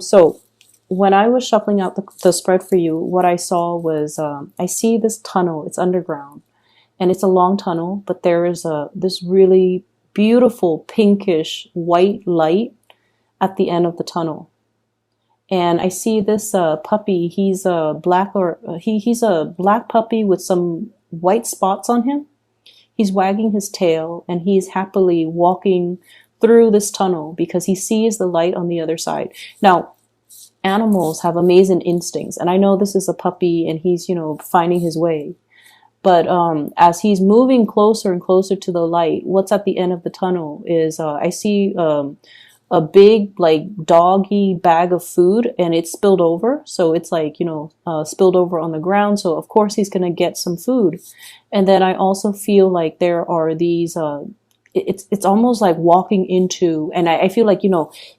So when I was shuffling out the spread for you, what I saw was I see this tunnel. It's underground, and it's a long tunnel, but there is this really beautiful pinkish white light at the end of the tunnel. And I see this puppy. He's a black or he's a black puppy with some white spots on him. He's wagging his tail and he's happily walking through this tunnel because he sees the light on the other side. Now, animals have amazing instincts, and I know this is a puppy and he's, finding his way. But as he's moving closer and closer to the light, what's at the end of the tunnel is I see a big like doggy bag of food, and it's spilled over. So it's like, spilled over on the ground. So of course he's going to get some food. And then I also feel like there are these, it's almost like walking into, and I feel like,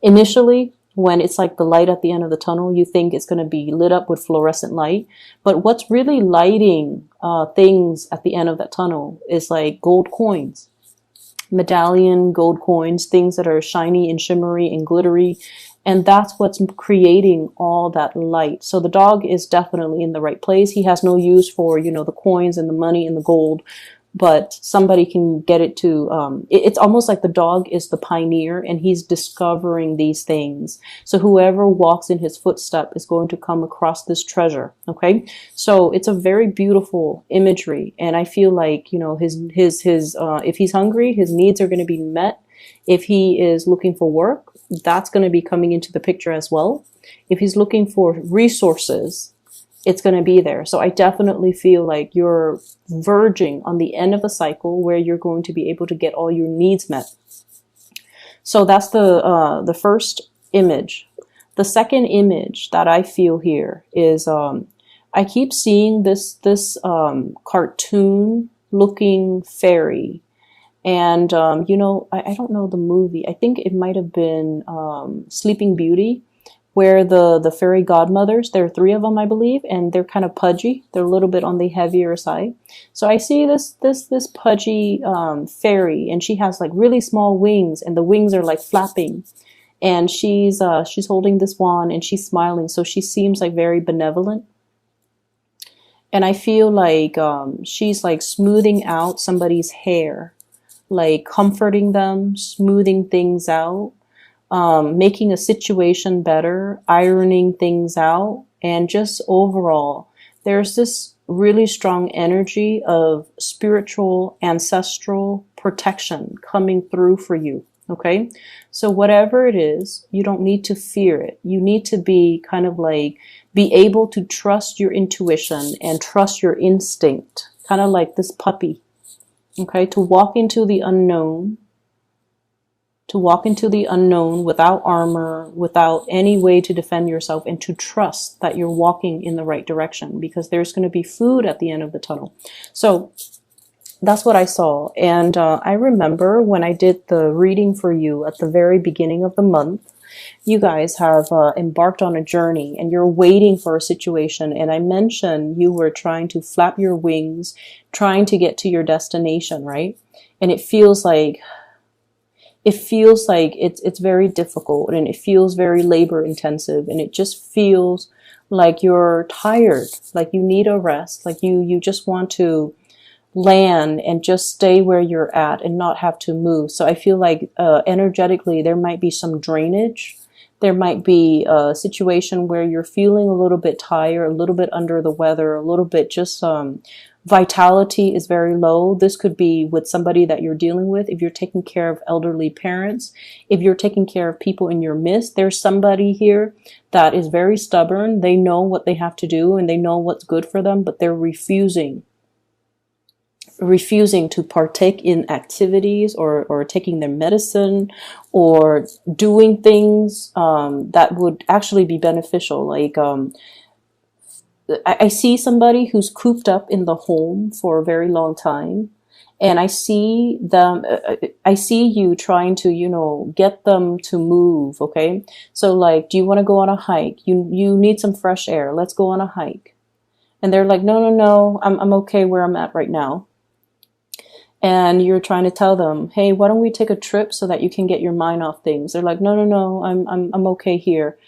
initially when it's like the light at the end of the tunnel, you think it's going to be lit up with fluorescent light. But what's really lighting things at the end of that tunnel is like gold coins, medallion gold coins, things that are shiny and shimmery and glittery. And that's what's creating all that light. So the dog is definitely in the right place. He has no use for, the coins and the money and the gold, but somebody can get it to, it's almost like the dog is the pioneer and he's discovering these things. So whoever walks in his footstep is going to come across this treasure. Okay. So it's a very beautiful imagery. And I feel like, if he's hungry, his needs are going to be met. If he is looking for work, that's going to be coming into the picture as well. If he's looking for resources, it's going to be there. So I definitely feel like you're verging on the end of a cycle where you're going to be able to get all your needs met. So that's the first image. The second image that I feel here is I keep seeing this cartoon looking fairy. And I don't know the movie. I think it might have been Sleeping Beauty, where the fairy godmothers, there are three of them, I believe, and they're kind of pudgy. They're a little bit on the heavier side. So I see this pudgy fairy, and she has like really small wings, and the wings are like flapping. And she's holding this wand, and she's smiling. So she seems like very benevolent. And I feel like she's like smoothing out somebody's hair, like comforting them, smoothing things out. Making a situation better, ironing things out, and just overall, there's this really strong energy of spiritual, ancestral protection coming through for you. Okay. So whatever it is, you don't need to fear it. You need to be kind of like, be able to trust your intuition and trust your instinct, kind of like this puppy. Okay. To walk into the unknown. To walk into the unknown without armor, without any way to defend yourself, and to trust that you're walking in the right direction, because there's going to be food at the end of the tunnel. So that's what I saw. And I remember when I did the reading for you at the very beginning of the month, you guys have embarked on a journey and you're waiting for a situation. And I mentioned you were trying to flap your wings, trying to get to your destination, right? And it feels like it's very difficult, and it feels very labor intensive, and it just feels like you're tired, like you need a rest, like you just want to land and just stay where you're at and not have to move. So I feel like energetically there might be some drainage. There might be a situation where you're feeling a little bit tired, a little bit under the weather, a little bit just vitality is very low. This could be with somebody that you're dealing with. If you're taking care of elderly parents, if you're taking care of people in your midst, there's somebody here that is very stubborn. They know what they have to do and they know what's good for them, but they're refusing to partake in activities or taking their medicine or doing things that would actually be beneficial. Like I see somebody who's cooped up in the home for a very long time, and I see you trying to, get them to move. Okay. So like, do you want to go on a hike? You need some fresh air. Let's go on a hike. And they're like, no, I'm okay where I'm at right now. And you're trying to tell them, hey, why don't we take a trip so that you can get your mind off things? They're like, no, I'm okay here.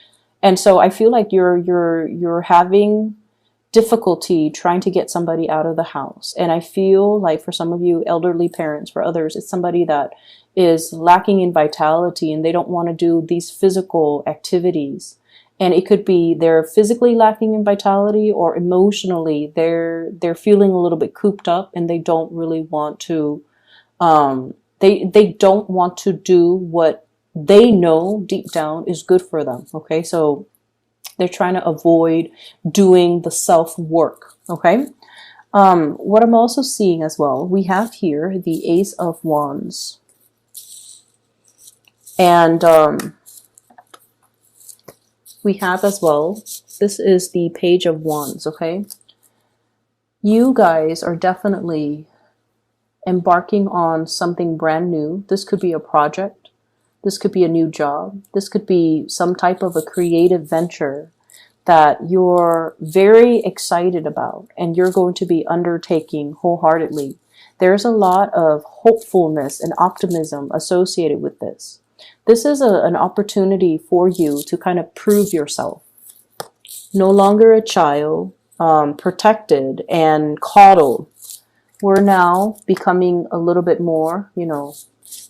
And so I feel like you're having difficulty trying to get somebody out of the house. And I feel like for some of you elderly parents, for others, it's somebody that is lacking in vitality and they don't want to do these physical activities. And it could be they're physically lacking in vitality, or emotionally they're feeling a little bit cooped up and they don't really want to they don't want to do what they know deep down is good for them. Okay, so they're trying to avoid doing the self work. Okay. What I'm also seeing as well, we have here the Ace of Wands. And we have as well, this is the Page of Wands. Okay. You guys are definitely embarking on something brand new. This could be a project. This could be a new job. This could be some type of a creative venture that you're very excited about and you're going to be undertaking wholeheartedly. There's a lot of hopefulness and optimism associated with this. This is an opportunity for you to kind of prove yourself. No longer a child, protected and coddled. We're now becoming a little bit more,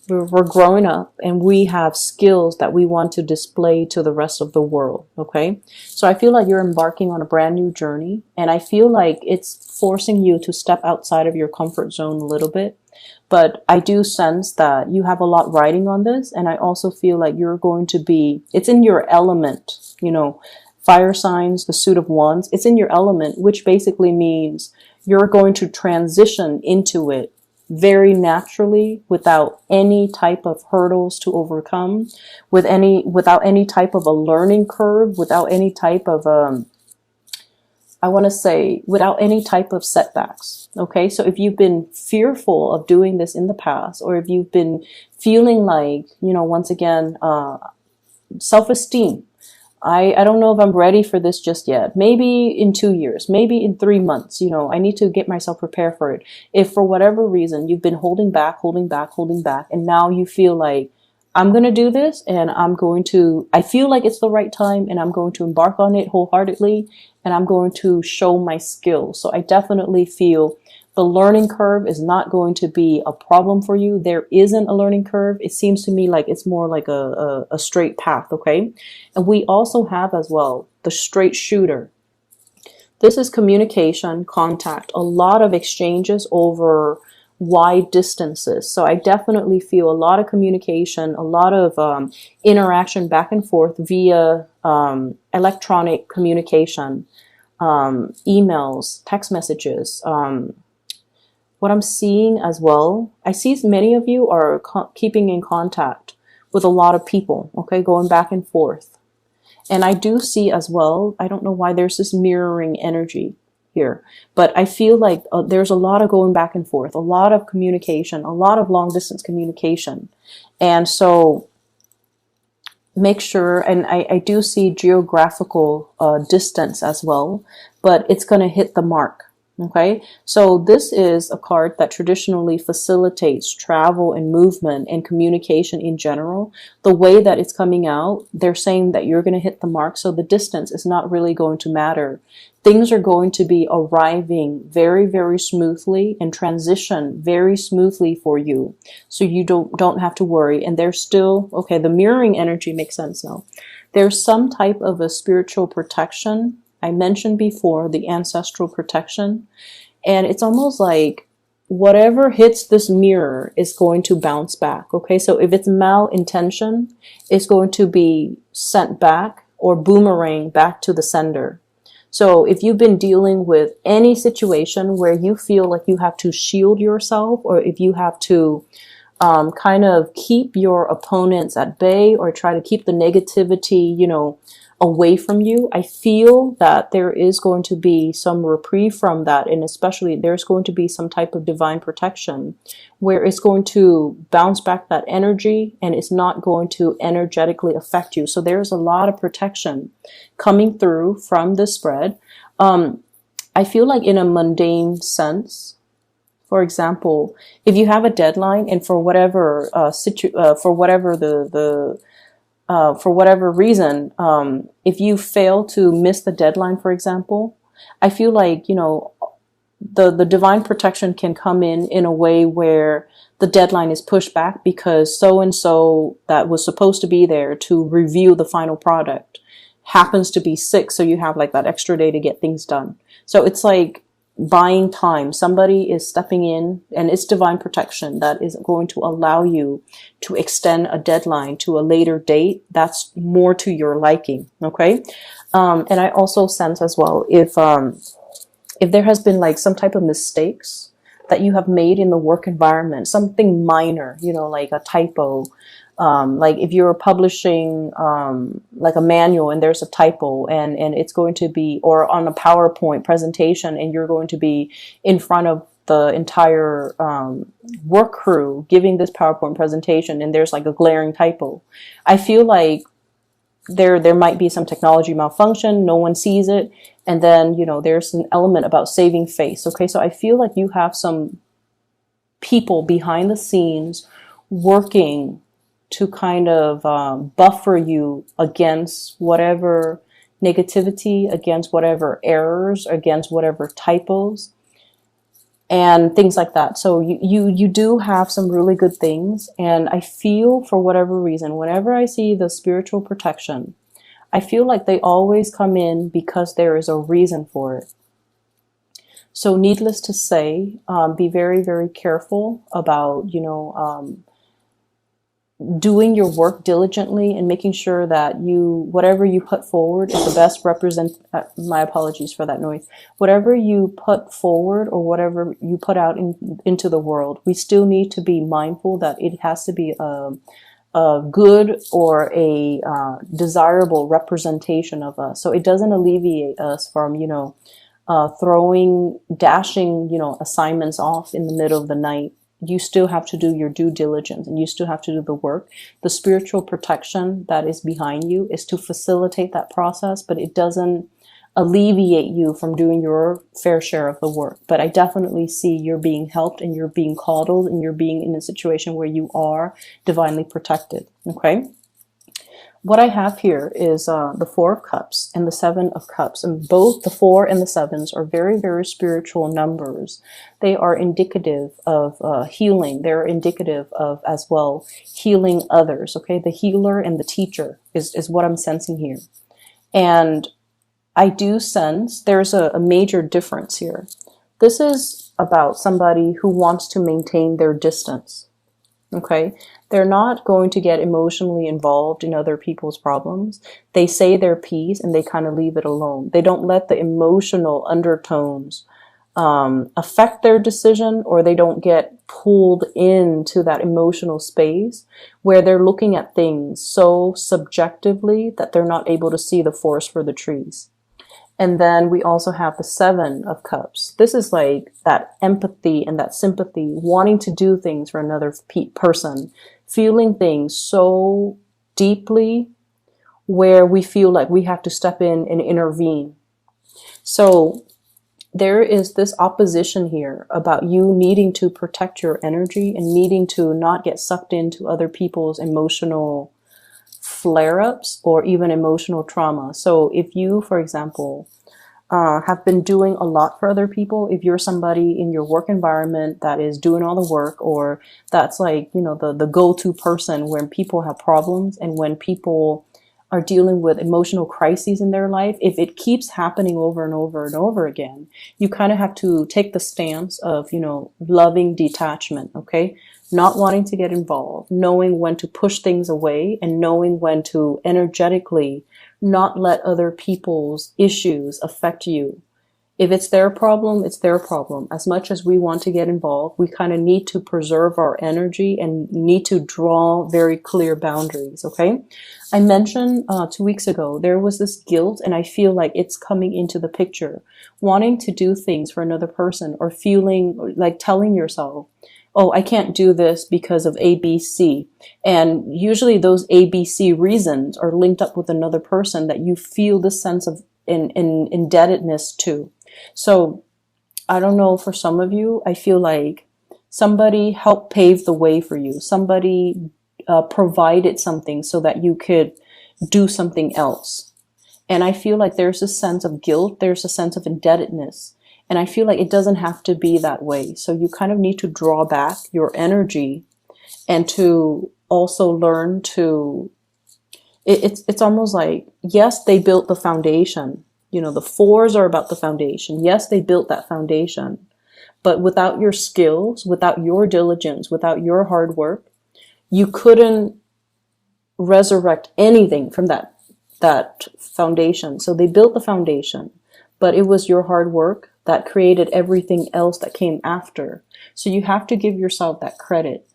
we're growing up and we have skills that we want to display to the rest of the world. Okay. So I feel like you're embarking on a brand new journey, and I feel like it's forcing you to step outside of your comfort zone a little bit. But I do sense that you have a lot riding on this. And I also feel like you're going to be, it's in your element, fire signs, the suit of wands, it's in your element, which basically means you're going to transition into it very naturally, without any type of hurdles to overcome, without any type of a learning curve, without any type of without any type of setbacks. Okay, so if you've been fearful of doing this in the past, or if you've been feeling like, once again, self-esteem, I don't know if I'm ready for this just yet. Maybe in 2 years, maybe in 3 months, I need to get myself prepared for it. If for whatever reason you've been holding back, and now you feel like, I'm going to do this and I feel like it's the right time and I'm going to embark on it wholeheartedly and I'm going to show my skills. So I definitely feel the learning curve is not going to be a problem for you. There isn't a learning curve. It seems to me like it's more like a straight path. Okay. And we also have as well the straight shooter. This is communication, contact, a lot of exchanges over wide distances. So I definitely feel a lot of communication, a lot of interaction back and forth via electronic communication, emails, text messages. What I'm seeing as well, I see many of you are keeping in contact with a lot of people, okay, going back and forth. And I do see as well, I don't know why there's this mirroring energy here, but I feel like there's a lot of going back and forth, a lot of communication, a lot of long distance communication. And so make sure, and I do see geographical distance as well, but it's going to hit the mark. Okay, so this is a card that traditionally facilitates travel and movement and communication in general. The way that it's coming out, they're saying that you're going to hit the mark. So the distance is not really going to matter. Things are going to be arriving very, very smoothly and transition very smoothly for you. So you don't have to worry. And there's still, okay, the mirroring energy makes sense now. There's some type of a spiritual protection. I mentioned before the ancestral protection, and it's almost like whatever hits this mirror is going to bounce back. Okay, so if it's malintention, it's going to be sent back or boomerang back to the sender. So if you've been dealing with any situation where you feel like you have to shield yourself, or if you have to kind of keep your opponents at bay or try to keep the negativity, away from you, I feel that there is going to be some reprieve from that. And especially there's going to be some type of divine protection where it's going to bounce back that energy and it's not going to energetically affect you. So there's a lot of protection coming through from this spread. I feel like in a mundane sense, for example, if you have a deadline and for whatever, for whatever for whatever reason, if you fail to miss the deadline, for example, I feel like, the divine protection can come in a way where the deadline is pushed back because so and so that was supposed to be there to review the final product happens to be sick, so you have like that extra day to get things done. So it's like buying time. Somebody is stepping in, and it's divine protection that is going to allow you to extend a deadline to a later date that's more to your liking. Okay. And I also sense as well, if there has been like some type of mistakes that you have made in the work environment, something minor, like a typo, like if you're publishing like a manual and there's a typo, and it's going to be, or on a PowerPoint presentation, and you're going to be in front of the entire work crew giving this PowerPoint presentation, and there's like a glaring typo. I feel like there might be some technology malfunction, no one sees it, and then there's an element about saving face. Okay, so I feel like you have some people behind the scenes working to kind of buffer you against whatever negativity, against whatever errors, against whatever typos, and things like that. So you do have some really good things. And I feel, for whatever reason, whenever I see the spiritual protection, I feel like they always come in because there is a reason for it. So needless to say, be very, very careful about, doing your work diligently and making sure that whatever you put forward is the best my apologies for that noise. Whatever you put forward or whatever you put out into the world, we still need to be mindful that it has to be a good or a desirable representation of us. So it doesn't alleviate us from, dashing, assignments off in the middle of the night. You still have to do your due diligence, and you still have to do the work. The spiritual protection that is behind you is to facilitate that process, but it doesn't alleviate you from doing your fair share of the work. But I definitely see you're being helped, and you're being coddled, and you're being in a situation where you are divinely protected. Okay. What I have here is the Four of Cups and the Seven of Cups, and both the 4 and the 7s are very, very spiritual numbers. They are indicative of healing. They're indicative of, as well, healing others. Okay, the healer and the teacher is what I'm sensing here. And I do sense there's a major difference here. This is about somebody who wants to maintain their distance. Okay, they're not going to get emotionally involved in other people's problems. They say their piece and they kind of leave it alone. They don't let the emotional undertones affect their decision, or they don't get pulled into that emotional space where they're looking at things so subjectively that they're not able to see the forest for the trees. And then we also have the 7 of Cups. This is like that empathy and that sympathy, wanting to do things for another person, feeling things so deeply where we feel like we have to step in and intervene. So there is this opposition here about you needing to protect your energy and needing to not get sucked into other people's emotional flare-ups or even emotional trauma. So if you, for example, have been doing a lot for other people, if you're somebody in your work environment that is doing all the work, or that's like, the go-to person when people have problems and when people are dealing with emotional crises in their life, if it keeps happening over and over and over again, you kind of have to take the stance of, loving detachment, okay? Not wanting to get involved, knowing when to push things away, and knowing when to energetically not let other people's issues affect you. If it's their problem, it's their problem. As much as we want to get involved, we kind of need to preserve our energy and need to draw very clear boundaries, okay? I mentioned 2 weeks ago, there was this guilt, and I feel like it's coming into the picture. Wanting to do things for another person, or feeling like telling yourself, oh, I can't do this because of A, B, C. And usually those A, B, C reasons are linked up with another person that you feel this sense of indebtedness to. So I don't know, for some of you, I feel like somebody helped pave the way for you. Somebody provided something so that you could do something else. And I feel like there's a sense of guilt, there's a sense of indebtedness. And I feel like it doesn't have to be that way. So you kind of need to draw back your energy and to also learn to, it's almost like, yes, they built the foundation. You know, the fours are about the foundation. Yes, they built that foundation. But without your skills, without your diligence, without your hard work, you couldn't resurrect anything from that foundation. So they built the foundation, but it was your hard work that created everything else that came after. So you have to give yourself that credit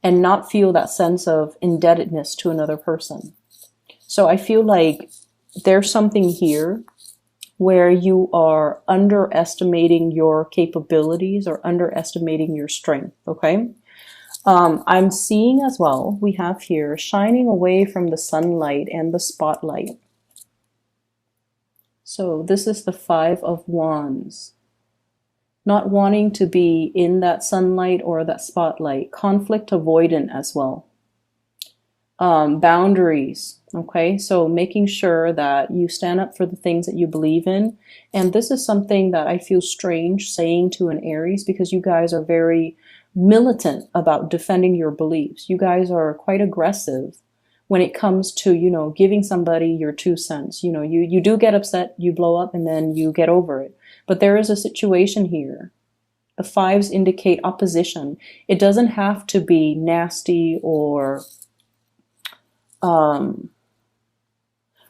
and not feel that sense of indebtedness to another person. So I feel like there's something here where you are underestimating your capabilities or underestimating your strength, okay? I'm seeing as well, we have here shining away from the sunlight and the spotlight. So this is the Five of Wands. Not wanting to be in that sunlight or that spotlight. Conflict avoidant as well. Boundaries, okay? So making sure that you stand up for the things that you believe in. And this is something that I feel strange saying to an Aries, because you guys are very militant about defending your beliefs. You guys are quite aggressive when it comes to, you know, giving somebody your 2 cents. You know, you do get upset, you blow up, and then you get over it. But there is a situation here. The fives indicate opposition. It doesn't have to be nasty or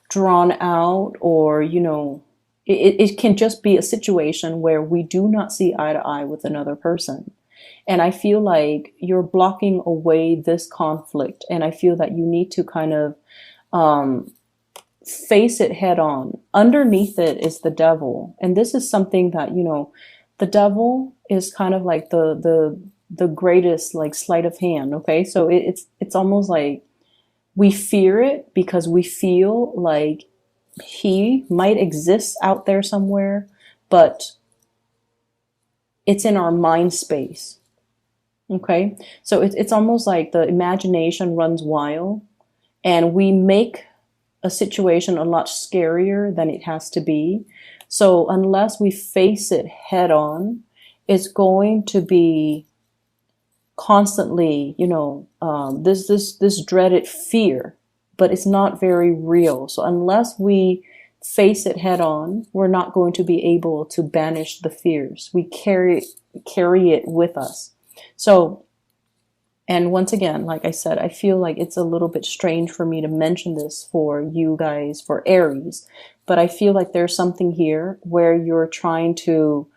drawn out, or, you know, it can just be a situation where we do not see eye to eye with another person. And I feel like you're blocking away this conflict. And I feel that you need to kind of face it head on. Underneath it is the devil. And this is something that, you know, the devil is kind of like the greatest like sleight of hand. Okay. So it's almost like we fear it because we feel like he might exist out there somewhere, but it's in our mind space. Okay, so it's almost like the imagination runs wild and we make a situation a lot scarier than it has to be. So unless we face it head on, it's going to be constantly, you know, this dreaded fear, but it's not very real. So unless we face it head on, we're not going to be able to banish the fears. We carry it with us. So, and once again, like I said, I feel like it's a little bit strange for me to mention this for you guys, for Aries, but I feel like there's something here where you're trying to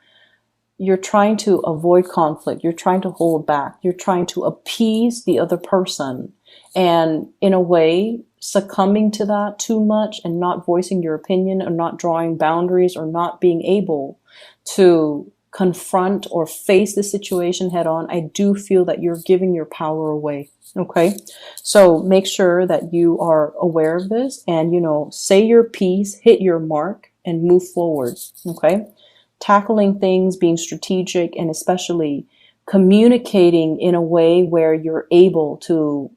avoid conflict. You're trying to hold back. You're trying to appease the other person. And in a way, succumbing to that too much and not voicing your opinion or not drawing boundaries or not being able to confront or face the situation head on, I do feel that you're giving your power away. Okay. So make sure that you are aware of this and, you know, say your piece, hit your mark and move forward. Okay. Tackling things, being strategic, and especially communicating in a way where you're able to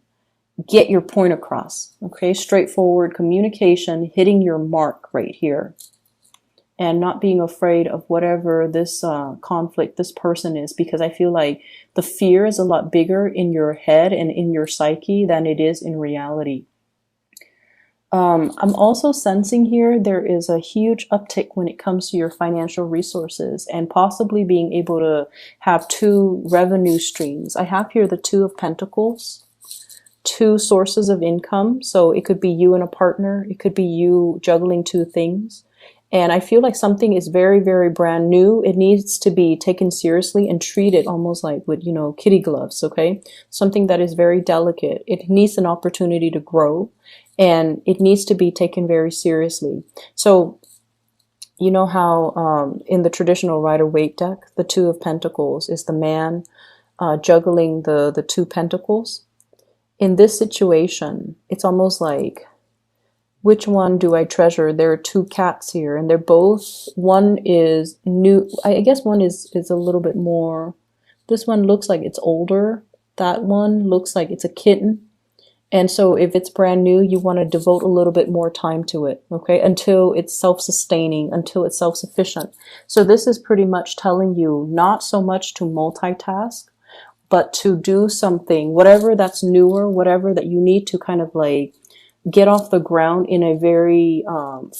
get your point across. Okay. Straightforward communication, hitting your mark right here. And not being afraid of whatever this conflict, this person is, because I feel like the fear is a lot bigger in your head and in your psyche than it is in reality. I'm also sensing here there is a huge uptick when it comes to your financial resources and possibly being able to have 2 revenue streams. I have here the 2 of Pentacles, 2 sources of income. So it could be you and a partner. It could be you juggling 2 things. And I feel like something is very, very brand new. It needs to be taken seriously and treated almost like with, you know, kitty gloves, okay? Something that is very delicate. It needs an opportunity to grow and it needs to be taken very seriously. So, you know how in the traditional Rider-Waite deck, the 2 of Pentacles is the man juggling the 2 pentacles. In this situation, it's almost like, which one do I treasure? There are 2 cats here and they're both, one is new. I guess one is a little bit more, this one looks like it's older. That one looks like it's a kitten. And so if it's brand new, you want to devote a little bit more time to it, okay? Until it's self-sustaining, until it's self-sufficient. So this is pretty much telling you not so much to multitask, but to do something, whatever that's newer, whatever that you need to kind of like get off the ground in a very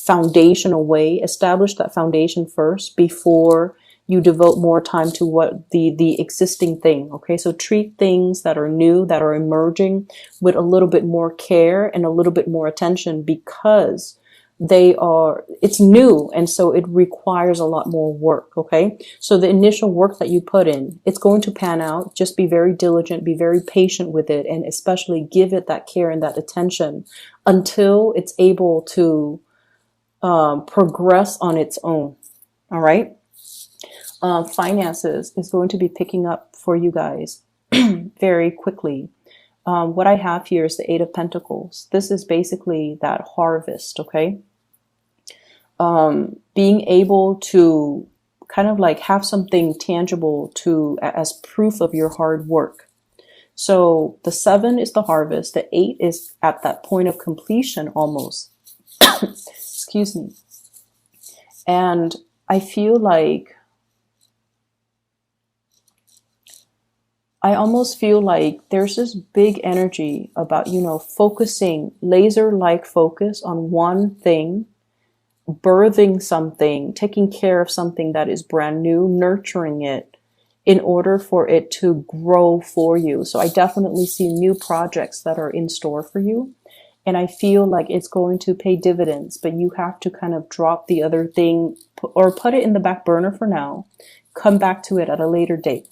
foundational way. Establish that foundation first before you devote more time to what the existing thing. Okay, so treat things that are new, that are emerging, with a little bit more care and a little bit more attention, because it's new, and so it requires a lot more work. Okay, so the initial work that you put in, it's going to pan out. Just be very diligent, be very patient with it, and especially give it that care and that attention until it's able to progress on its own. All right. Finances is going to be picking up for you guys very quickly. What I have here is the Eight of Pentacles. This is basically that harvest, okay? Being able to kind of like have something tangible to as proof of your hard work. So the 7 is the harvest. The 8 is at that point of completion almost. Excuse me. And I feel like I almost feel like there's this big energy about, focusing, laser-like focus on one thing, birthing something, taking care of something that is brand new, nurturing it in order for it to grow for you. So I definitely see new projects that are in store for you. And I feel like it's going to pay dividends, but you have to kind of drop the other thing or put it in the back burner for now. Come back to it at a later date.